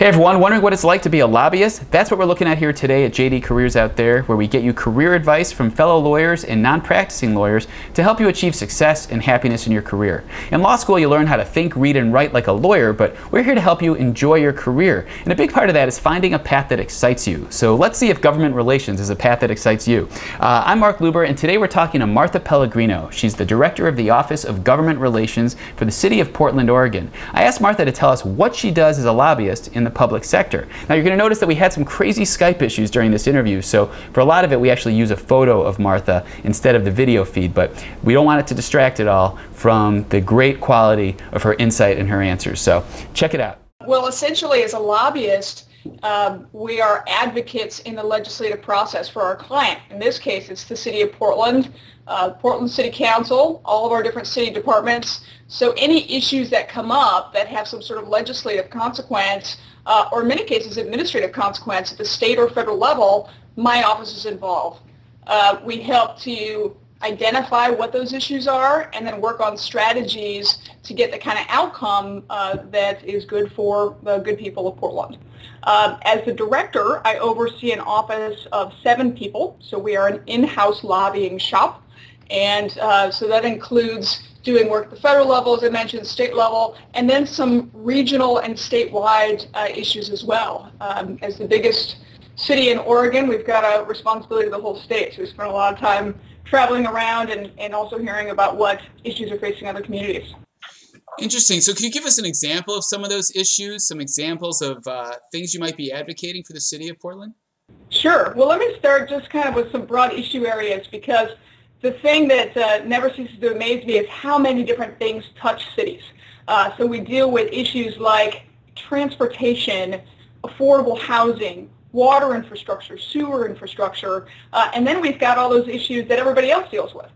Hey everyone, wondering what it's like to be a lobbyist? That's what we're looking at here today at JD Careers Out There, where we get you career advice from fellow lawyers and non-practicing lawyers to help you achieve success and happiness in your career. In law school, you learn how to think, read, and write like a lawyer, but we're here to help you enjoy your career. And a big part of that is finding a path that excites you. So let's see if government relations is a path that excites you. I'm Mark Luber, and today we're talking to Martha Pellegrino. She's the Director of the Office of Government Relations for the City of Portland, Oregon. I asked Martha to tell us what she does as a lobbyist in the public sector. Now you're going to notice that we had some crazy Skype issues during this interview, so for a lot of it we actually use a photo of Martha instead of the video feed, but we don't want it to distract at all from the great quality of her insight and her answers. So check it out. Well, essentially as a lobbyist, we are advocates in the legislative process for our client. In this case, it's the City of Portland, Portland City Council, all of our different city departments. So any issues that come up that have some sort of legislative consequence, or in many cases administrative consequence at the state or federal level, my office is involved. We help to identify what those issues are and then work on strategies to get the kind of outcome that is good for the good people of Portland. As the director, I oversee an office of 7 people, so we are an in-house lobbying shop, and so that includes doing work at the federal level, as I mentioned, state level, and then some regional and statewide issues as well. As the biggest city in Oregon, we've got a responsibility to the whole state, so we spend a lot of time traveling around and also hearing about what issues are facing other communities. Interesting. So can you give us an example of some of those issues, some examples of things you might be advocating for the City of Portland? Sure. Well, let me start just kind of with some broad issue areas, because the thing that never ceases to amaze me is how many different things touch cities. So we deal with issues like transportation, affordable housing, water infrastructure, sewer infrastructure, and then we've got all those issues that everybody else deals with.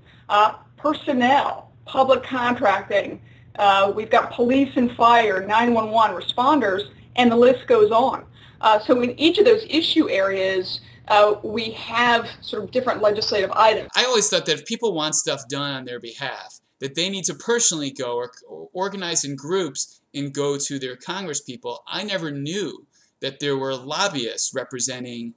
Personnel, public contracting, we've got police and fire, 911, responders, and the list goes on. So in each of those issue areas, we have sort of different legislative items. I always thought that if people want stuff done on their behalf, that they need to personally go or organize in groups and go to their congresspeople. I never knew that there were lobbyists representing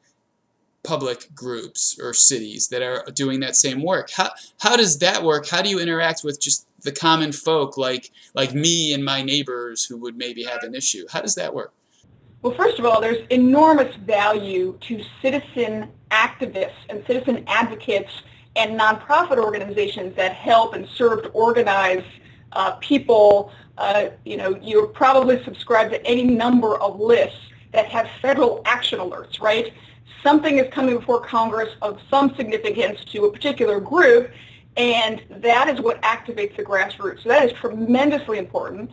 public groups or cities that are doing that same work. How does that work? How do you interact with just the common folk like me and my neighbors who would maybe have an issue? How does that work? Well, first of all, there's enormous value to citizen activists and citizen advocates and nonprofit organizations that help and serve to organize people. You're probably subscribed to any number of lists that have federal action alerts, right? Something is coming before Congress of some significance to a particular group, and that is what activates the grassroots. So that is tremendously important.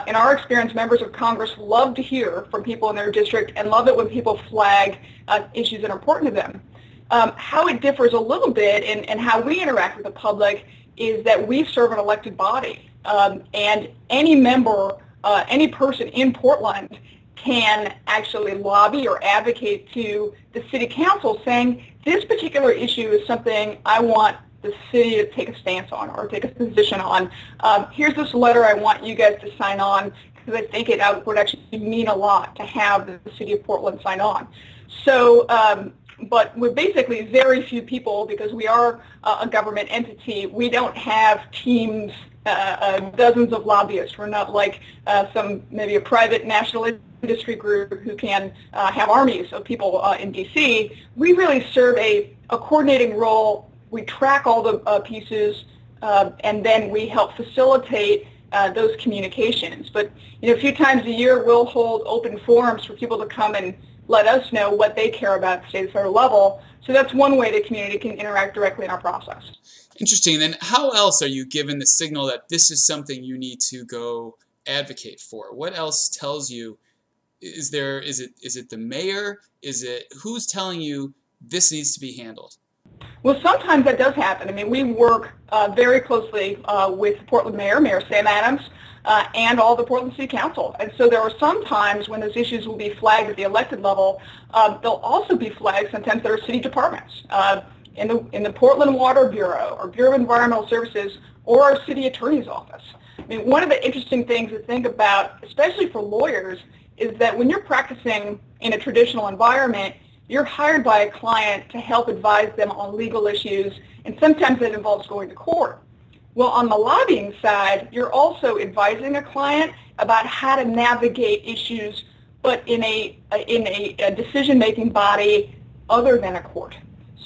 In our experience, members of Congress love to hear from people in their district and love it when people flag issues that are important to them. How it differs a little bit in how we interact with the public is that we serve an elected body, and any member, any person in Portland can actually lobby or advocate to the city council saying, this particular issue is something I want the city to take a stance on or take a position on. Here's this letter I want you guys to sign on, because I think it would actually mean a lot to have the City of Portland sign on. So, but with basically very few people, because we are a government entity, we don't have teams, dozens of lobbyists. We're not like maybe a private national industry group who can have armies of people in D.C. We really serve a coordinating role. We track all the pieces, and then we help facilitate those communications. But a few times a year we'll hold open forums for people to come and let us know what they care about at the state and federal level. So that's one way the community can interact directly in our process. Interesting. Then how else are you given the signal that this is something you need to go advocate for? What else tells you? Is it the mayor? Who's telling you this needs to be handled? Well, sometimes that does happen. I mean, we work very closely with Portland Mayor Sam Adams, and all the Portland City Council. And so there are some times when those issues will be flagged at the elected level. They'll also be flagged sometimes that are city departments. In the Portland Water Bureau or Bureau of Environmental Services or our city attorney's office. I mean, one of the interesting things to think about, especially for lawyers, is that when you're practicing in a traditional environment, you're hired by a client to help advise them on legal issues, and sometimes that involves going to court. Well, on the lobbying side, you're also advising a client about how to navigate issues, but in a decision-making body other than a court.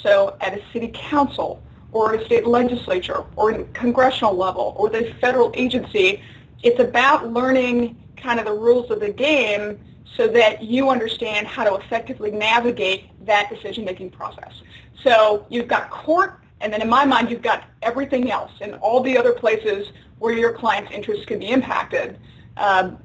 So at a city council, or a state legislature, or a congressional level, or the federal agency, it's about learning kind of the rules of the game so that you understand how to effectively navigate that decision-making process. So you've got court, and then in my mind, you've got everything else and all the other places where your client's interests can be impacted.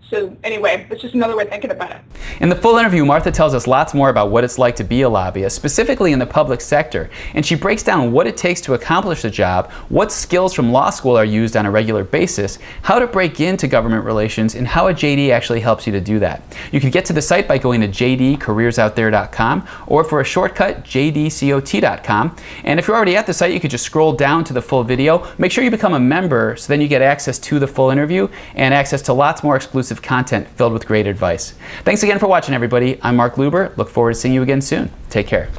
So anyway, that's just another way of thinking about it. In the full interview, Martha tells us lots more about what it's like to be a lobbyist, specifically in the public sector, and she breaks down what it takes to accomplish the job, what skills from law school are used on a regular basis, how to break into government relations, and how a JD actually helps you to do that. You can get to the site by going to jdcareersouthere.com, or for a shortcut, jdcot.com. And if you're already at the site, you could just scroll down to the full video. Make sure you become a member so then you get access to the full interview and access to lots more exclusive content filled with great advice. Thanks again for watching, everybody. I'm Mark Luber. Look forward to seeing you again soon. Take care.